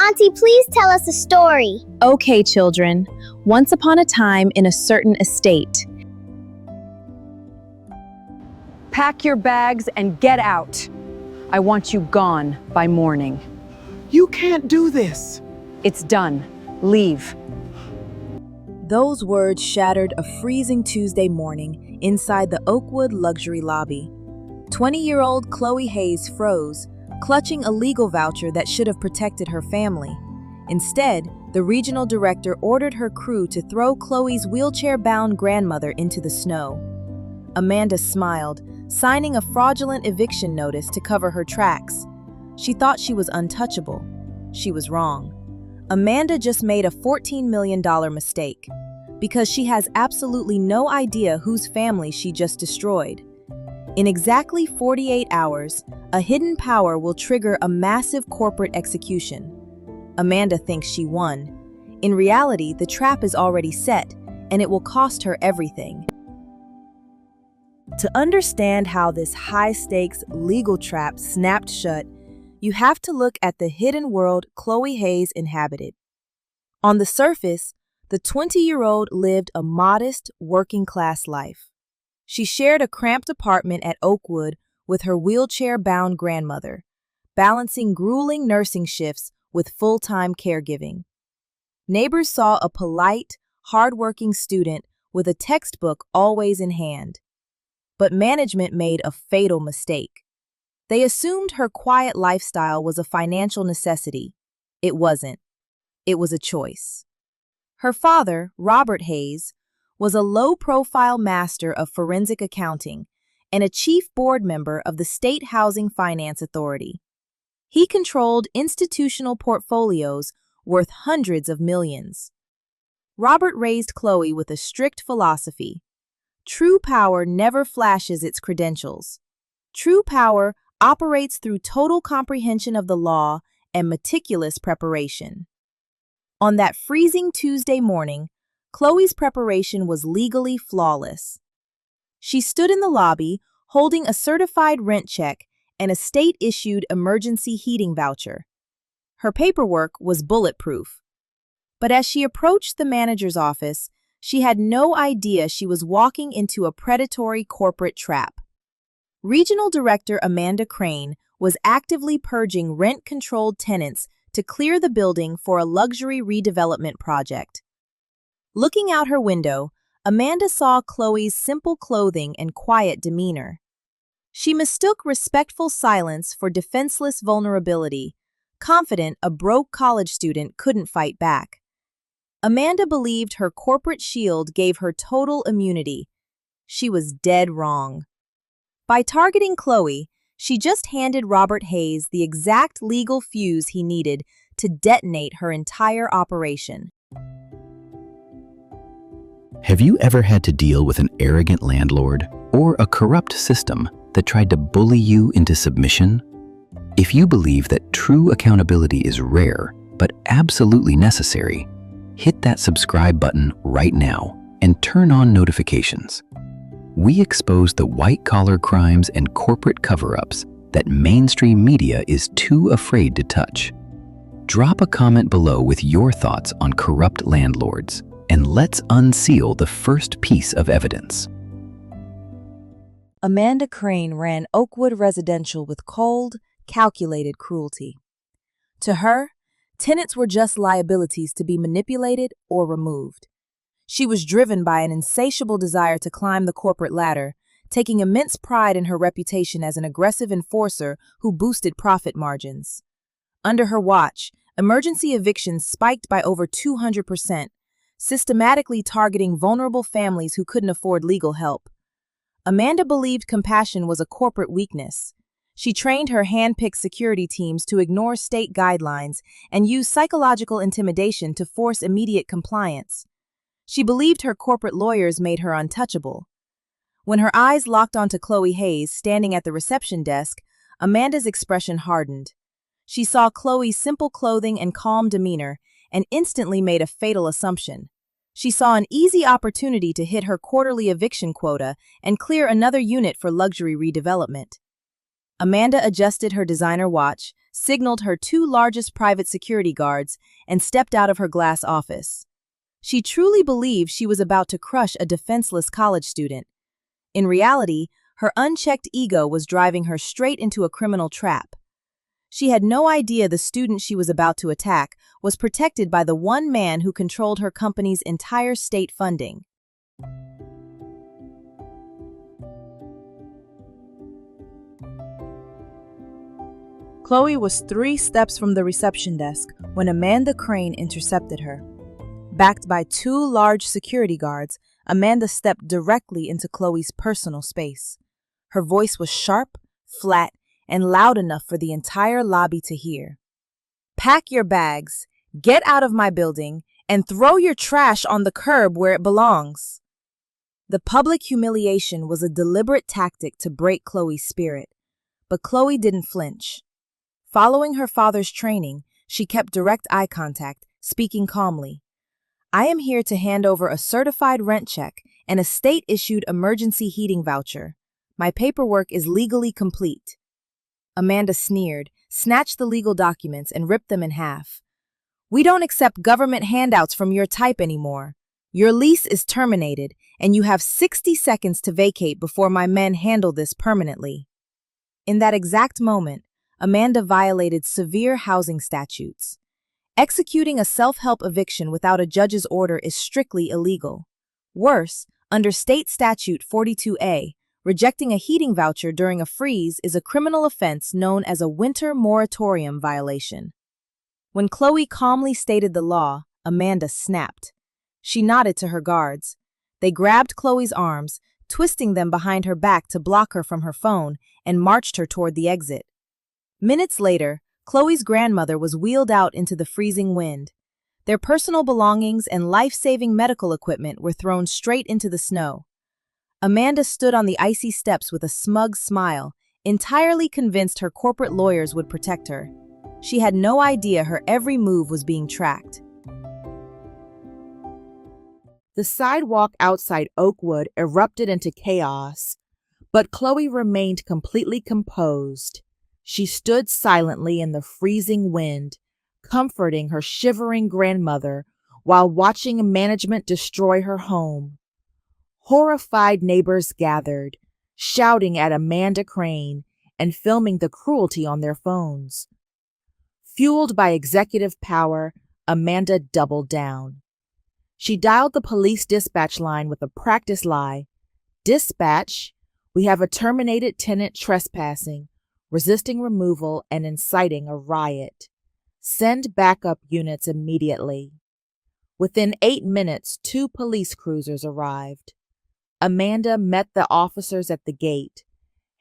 Auntie, please tell us a story. Okay, children. Once upon a time in a certain estate. Pack your bags and get out. I want you gone by morning. You can't do this. It's done. Leave. Those words shattered a freezing Tuesday morning inside the Oakwood luxury lobby. 20-year-old Chloe Hayes froze, clutching a legal voucher that should have protected her family. Instead, the regional director ordered her crew to throw Chloe's wheelchair-bound grandmother into the snow. Amanda smiled, signing a fraudulent eviction notice to cover her tracks. She thought she was untouchable. She was wrong. Amanda just made a $14 million mistake because she has absolutely no idea whose family she just destroyed. In exactly 48 hours, a hidden power will trigger a massive corporate execution. Amanda thinks she won. In reality, the trap is already set, and it will cost her everything. To understand how this high-stakes legal trap snapped shut, you have to look at the hidden world Chloe Hayes inhabited. On the surface, the 20-year-old lived a modest, working-class life. She shared a cramped apartment at Oakwood with her wheelchair-bound grandmother, balancing grueling nursing shifts with full-time caregiving. Neighbors saw a polite, hard-working student with a textbook always in hand. But management made a fatal mistake. They assumed her quiet lifestyle was a financial necessity. It wasn't. It was a choice. Her father, Robert Hayes, was a low-profile master of forensic accounting and a chief board member of the State Housing Finance Authority. He controlled institutional portfolios worth hundreds of millions. Robert raised Chloe with a strict philosophy. True power never flashes its credentials. True power operates through total comprehension of the law and meticulous preparation. On that freezing Tuesday morning, Chloe's preparation was legally flawless. She stood in the lobby, holding a certified rent check and a state-issued emergency heating voucher. Her paperwork was bulletproof. But as she approached the manager's office, she had no idea she was walking into a predatory corporate trap. Regional Director Amanda Crane was actively purging rent-controlled tenants to clear the building for a luxury redevelopment project. Looking out her window, Amanda saw Chloe's simple clothing and quiet demeanor. She mistook respectful silence for defenseless vulnerability, confident a broke college student couldn't fight back. Amanda believed her corporate shield gave her total immunity. She was dead wrong. By targeting Chloe, she just handed Robert Hayes the exact legal fuse he needed to detonate her entire operation. Have you ever had to deal with an arrogant landlord or a corrupt system that tried to bully you into submission? If you believe that true accountability is rare but absolutely necessary, hit that subscribe button right now and turn on notifications. We expose the white-collar crimes and corporate cover-ups that mainstream media is too afraid to touch. Drop a comment below with your thoughts on corrupt landlords, and let's unseal the first piece of evidence. Amanda Crane ran Oakwood Residential with cold, calculated cruelty. To her, tenants were just liabilities to be manipulated or removed. She was driven by an insatiable desire to climb the corporate ladder, taking immense pride in her reputation as an aggressive enforcer who boosted profit margins. Under her watch, emergency evictions spiked by over 200%, systematically targeting vulnerable families who couldn't afford legal help. Amanda believed compassion was a corporate weakness. She trained her hand-picked security teams to ignore state guidelines and use psychological intimidation to force immediate compliance. She believed her corporate lawyers made her untouchable. When her eyes locked onto Chloe Hayes standing at the reception desk, Amanda's expression hardened. She saw Chloe's simple clothing and calm demeanor and instantly made a fatal assumption. She saw an easy opportunity to hit her quarterly eviction quota and clear another unit for luxury redevelopment. Amanda adjusted her designer watch, signaled her two largest private security guards, and stepped out of her glass office. She truly believed she was about to crush a defenseless college student. In reality, her unchecked ego was driving her straight into a criminal trap. She had no idea the student she was about to attack was protected by the one man who controlled her company's entire state funding. Chloe was 3 steps from the reception desk when Amanda Crane intercepted her. Backed by 2 large security guards, Amanda stepped directly into Chloe's personal space. Her voice was sharp, flat, and loud enough for the entire lobby to hear. "Pack your bags, get out of my building, and throw your trash on the curb where it belongs." The public humiliation was a deliberate tactic to break Chloe's spirit, but Chloe didn't flinch. Following her father's training, she kept direct eye contact, speaking calmly. "I am here to hand over a certified rent check and a state-issued emergency heating voucher. My paperwork is legally complete." Amanda sneered, snatched the legal documents, and ripped them in half. "We don't accept government handouts from your type anymore. Your lease is terminated, and you have 60 seconds to vacate before my men handle this permanently." In that exact moment, Amanda violated severe housing statutes. Executing a self-help eviction without a judge's order is strictly illegal. Worse, under State Statute 42A, rejecting a heating voucher during a freeze is a criminal offense known as a winter moratorium violation. When Chloe calmly stated the law, Amanda snapped. She nodded to her guards. They grabbed Chloe's arms, twisting them behind her back to block her from her phone, and marched her toward the exit. Minutes later, Chloe's grandmother was wheeled out into the freezing wind. Their personal belongings and life-saving medical equipment were thrown straight into the snow. Amanda stood on the icy steps with a smug smile, entirely convinced her corporate lawyers would protect her. She had no idea her every move was being tracked. The sidewalk outside Oakwood erupted into chaos, but Chloe remained completely composed. She stood silently in the freezing wind, comforting her shivering grandmother while watching management destroy her home. Horrified neighbors gathered, shouting at Amanda Crane and filming the cruelty on their phones. Fueled by executive power, Amanda doubled down. She dialed the police dispatch line with a practice lie. "Dispatch, we have a terminated tenant trespassing, resisting removal, and inciting a riot. Send backup units immediately." Within 8 minutes, 2 police cruisers arrived. Amanda met the officers at the gate,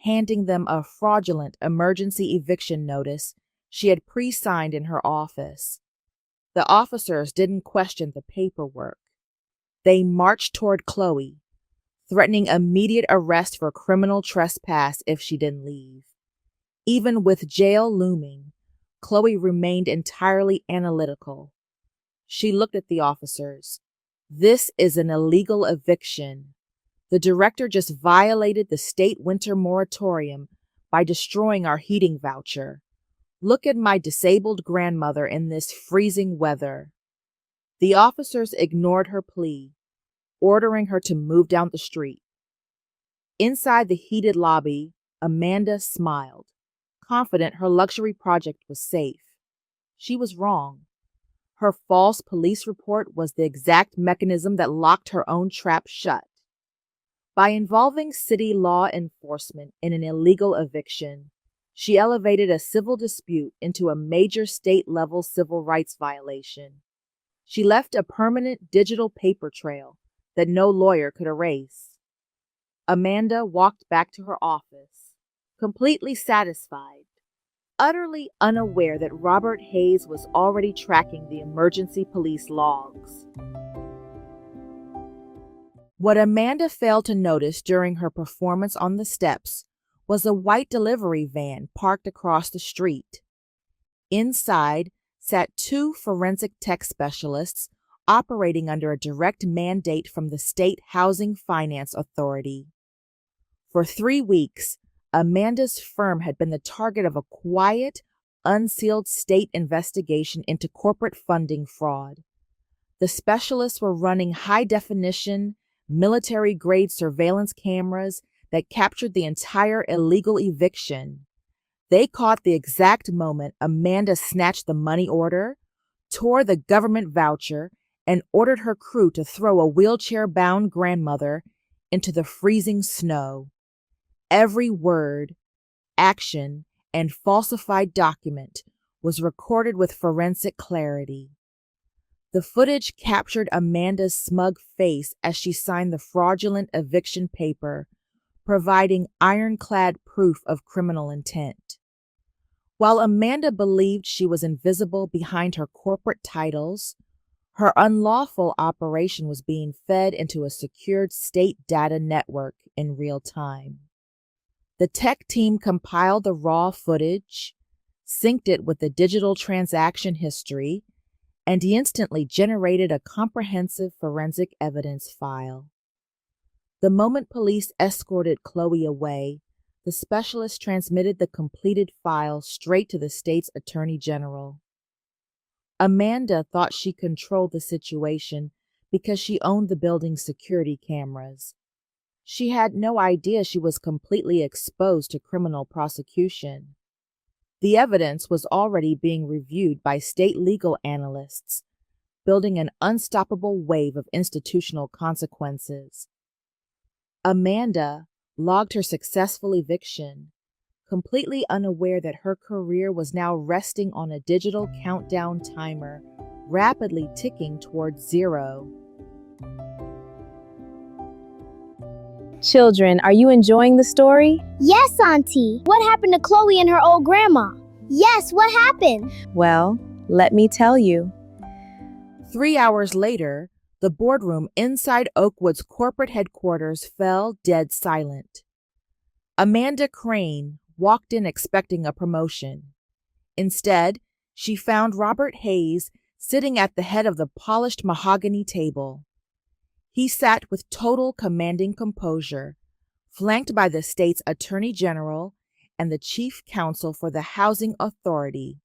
handing them a fraudulent emergency eviction notice she had pre-signed in her office. The officers didn't question the paperwork. They marched toward Chloe, threatening immediate arrest for criminal trespass if she didn't leave. Even with jail looming, Chloe remained entirely analytical. She looked at the officers. "This is an illegal eviction. The director just violated the state winter moratorium by destroying our heating voucher. Look at my disabled grandmother in this freezing weather." The officers ignored her plea, ordering her to move down the street. Inside the heated lobby, Amanda smiled, confident her luxury project was safe. She was wrong. Her false police report was the exact mechanism that locked her own trap shut. By involving city law enforcement in an illegal eviction, she elevated a civil dispute into a major state-level civil rights violation. She left a permanent digital paper trail that no lawyer could erase. Amanda walked back to her office, completely satisfied, utterly unaware that Robert Hayes was already tracking the emergency police logs. What Amanda failed to notice during her performance on the steps was a white delivery van parked across the street. Inside sat 2 forensic tech specialists operating under a direct mandate from the State Housing Finance Authority. For 3 weeks, Amanda's firm had been the target of a quiet, unsealed state investigation into corporate funding fraud. The specialists were running high-definition, military-grade surveillance cameras that captured the entire illegal eviction. They caught the exact moment Amanda snatched the money order, tore the government voucher, and ordered her crew to throw a wheelchair-bound grandmother into the freezing snow. Every word, action, and falsified document was recorded with forensic clarity. The footage captured Amanda's smug face as she signed the fraudulent eviction paper, providing ironclad proof of criminal intent. While Amanda believed she was invisible behind her corporate titles, her unlawful operation was being fed into a secured state data network in real time. The tech team compiled the raw footage, synced it with the digital transaction history, and instantly generated a comprehensive forensic evidence file. The moment police escorted Chloe away, the specialist transmitted the completed file straight to the state's attorney general. Amanda thought she controlled the situation because she owned the building's security cameras. She had no idea she was completely exposed to criminal prosecution. The evidence was already being reviewed by state legal analysts, building an unstoppable wave of institutional consequences. Amanda logged her successful eviction, completely unaware that her career was now resting on a digital countdown timer, rapidly ticking towards zero. Children, are you enjoying the story? Yes, Auntie. What happened to Chloe and her old grandma? Yes, what happened? Well, let me tell you. 3 hours later, the boardroom inside Oakwood's corporate headquarters fell dead silent. Amanda Crane walked in expecting a promotion. Instead, she found Robert Hayes sitting at the head of the polished mahogany table. He sat with total commanding composure, flanked by the state's attorney general and the chief counsel for the housing authority.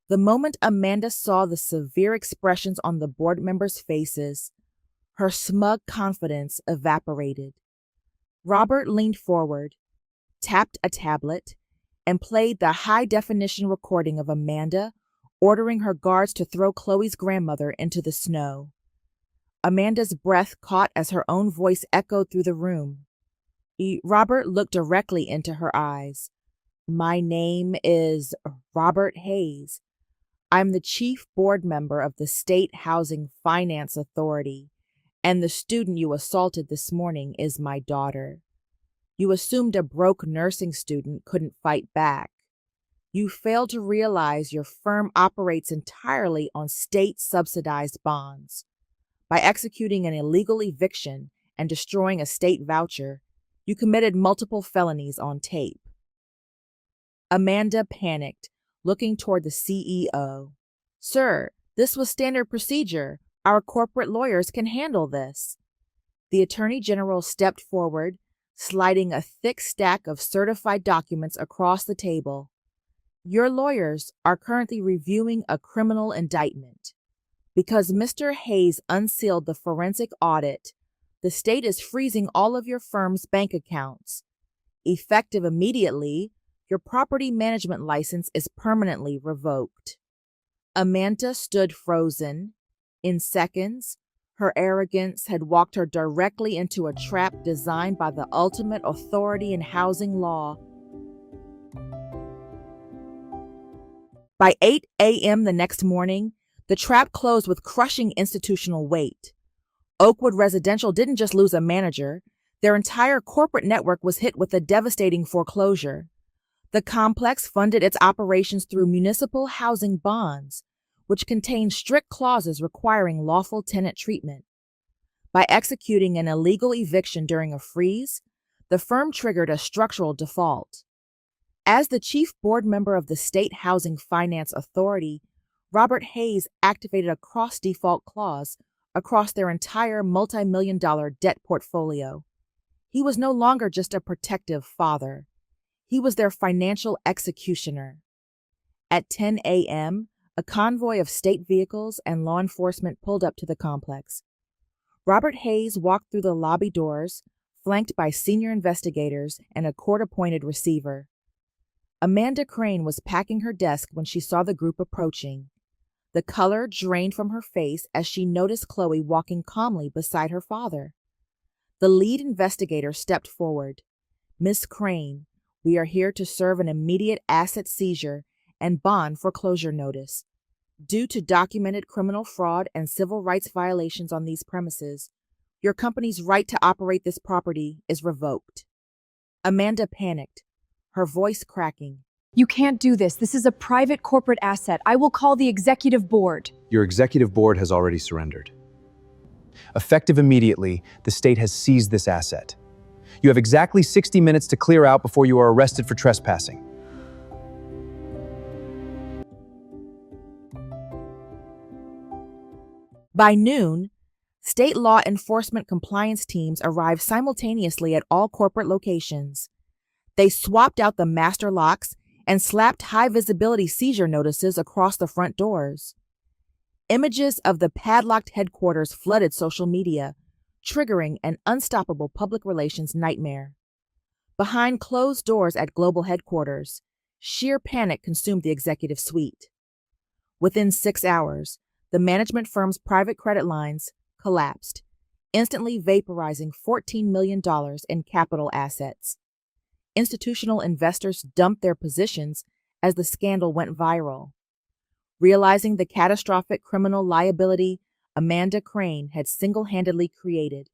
The moment Amanda saw the severe expressions on the board members' faces, her smug confidence evaporated. Robert leaned forward, tapped a tablet, and played the high-definition recording of Amanda ordering her guards to throw Chloe's grandmother into the snow. Amanda's breath caught as her own voice echoed through the room. Robert looked directly into her eyes. "My name is Robert Hayes. I'm the chief board member of the State Housing Finance Authority, and the student you assaulted this morning is my daughter. You assumed a broke nursing student couldn't fight back. You failed to realize your firm operates entirely on state-subsidized bonds. By executing an illegal eviction and destroying a state voucher, you committed multiple felonies on tape." Amanda panicked, looking toward the CEO. "Sir, this was standard procedure. Our corporate lawyers can handle this." The Attorney General stepped forward, sliding a thick stack of certified documents across the table. "Your lawyers are currently reviewing a criminal indictment. Because Mr. Hayes unsealed the forensic audit, the state is freezing all of your firm's bank accounts. Effective immediately, your property management license is permanently revoked." Amanda stood frozen. In seconds, her arrogance had walked her directly into a trap designed by the ultimate authority in housing law. By 8 a.m. the next morning, the trap closed with crushing institutional weight. Oakwood Residential didn't just lose a manager, their entire corporate network was hit with a devastating foreclosure. The complex funded its operations through municipal housing bonds, which contained strict clauses requiring lawful tenant treatment. By executing an illegal eviction during a freeze, the firm triggered a structural default. As the chief board member of the State Housing Finance Authority, Robert Hayes activated a cross-default clause across their entire multi-million-dollar debt portfolio. He was no longer just a protective father. He was their financial executioner. At 10 a.m., a convoy of state vehicles and law enforcement pulled up to the complex. Robert Hayes walked through the lobby doors, flanked by senior investigators and a court-appointed receiver. Amanda Crane was packing her desk when she saw the group approaching. The color drained from her face as she noticed Chloe walking calmly beside her father. The lead investigator stepped forward. "Miss Crane, we are here to serve an immediate asset seizure and bond foreclosure notice. Due to documented criminal fraud and civil rights violations on these premises, your company's right to operate this property is revoked." Amanda panicked, her voice cracking. You can't do this. This is a private corporate asset. I will call the executive board. Your executive board has already surrendered. Effective immediately, the state has seized this asset. You have exactly 60 minutes to clear out before you are arrested for trespassing. By noon, state law enforcement compliance teams arrived simultaneously at all corporate locations. They swapped out the master locks and slapped high-visibility seizure notices across the front doors. Images of the padlocked headquarters flooded social media, triggering an unstoppable public relations nightmare. Behind closed doors at global headquarters, sheer panic consumed the executive suite. Within 6 hours, the management firm's private credit lines collapsed, instantly vaporizing $14 million in capital assets. Institutional investors dumped their positions as the scandal went viral. Realizing the catastrophic criminal liability Amanda Crane had single-handedly created,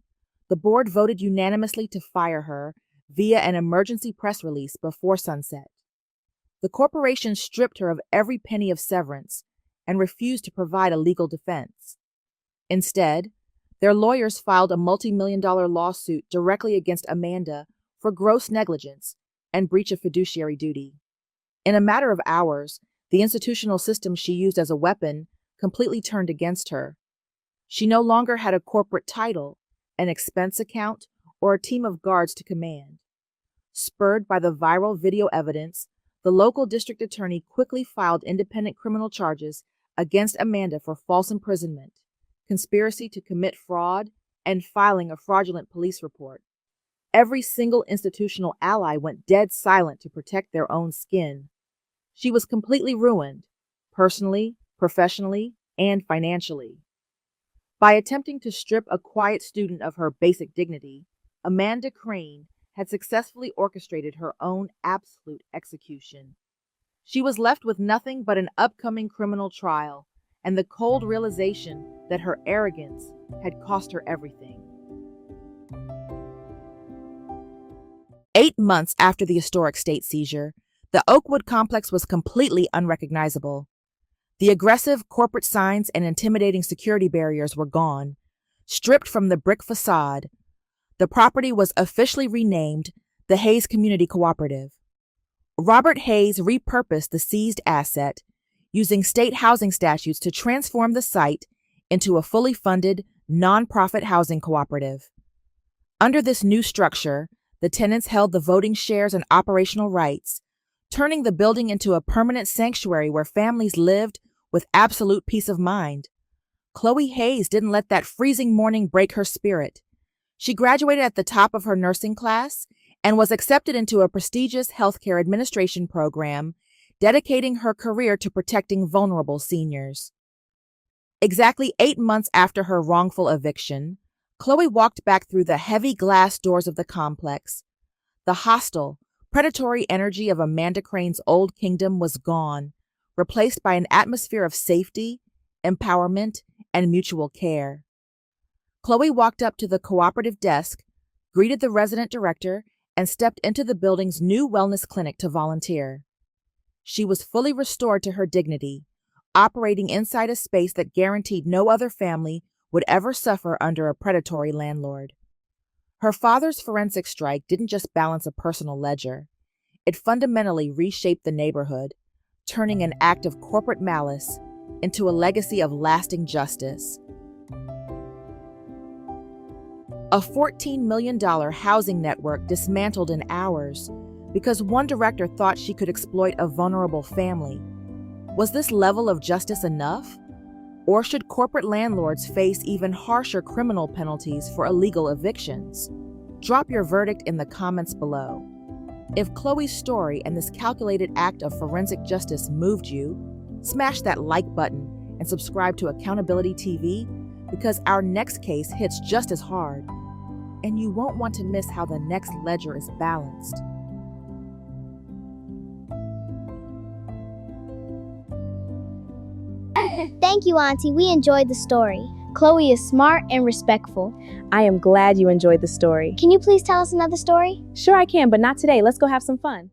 the board voted unanimously to fire her via an emergency press release before sunset. The corporation stripped her of every penny of severance and refused to provide a legal defense. Instead, their lawyers filed a multi-million-dollar lawsuit directly against Amanda for gross negligence and breach of fiduciary duty. In a matter of hours, the institutional system she used as a weapon completely turned against her. She no longer had a corporate title, an expense account, or a team of guards to command. Spurred by the viral video evidence, the local district attorney quickly filed independent criminal charges against Amanda for false imprisonment, conspiracy to commit fraud, and filing a fraudulent police report. Every single institutional ally went dead silent to protect their own skin. She was completely ruined, personally, professionally, and financially. By attempting to strip a quiet student of her basic dignity, Amanda Crane had successfully orchestrated her own absolute execution. She was left with nothing but an upcoming criminal trial and the cold realization that her arrogance had cost her everything. 8 months after the historic state seizure, the Oakwood complex was completely unrecognizable. The aggressive corporate signs and intimidating security barriers were gone. Stripped from the brick facade, the property was officially renamed the Hayes Community Cooperative. Robert Hayes repurposed the seized asset, using state housing statutes to transform the site into a fully funded, nonprofit housing cooperative. Under this new structure, the tenants held the voting shares and operational rights, turning the building into a permanent sanctuary where families lived with absolute peace of mind. Chloe Hayes didn't let that freezing morning break her spirit. She graduated at the top of her nursing class and was accepted into a prestigious healthcare administration program, dedicating her career to protecting vulnerable seniors. Exactly 8 months after her wrongful eviction, Chloe walked back through the heavy glass doors of the complex. The hostile, predatory energy of Amanda Crane's old kingdom was gone, replaced by an atmosphere of safety, empowerment, and mutual care. Chloe walked up to the cooperative desk, greeted the resident director, and stepped into the building's new wellness clinic to volunteer. She was fully restored to her dignity, operating inside a space that guaranteed no other family would ever suffer under a predatory landlord. Her father's forensic strike didn't just balance a personal ledger. It fundamentally reshaped the neighborhood, turning an act of corporate malice into a legacy of lasting justice. A $14 million housing network dismantled in hours because one director thought she could exploit a vulnerable family. Was this level of justice enough? Or should corporate landlords face even harsher criminal penalties for illegal evictions? Drop your verdict in the comments below. If Chloe's story and this calculated act of forensic justice moved you, smash that like button and subscribe to Accountability TV because our next case hits just as hard, and you won't want to miss how the next ledger is balanced. Thank you, Auntie. We enjoyed the story. Chloe is smart and respectful. I am glad you enjoyed the story. Can you please tell us another story? Sure I can, but not today. Let's go have some fun.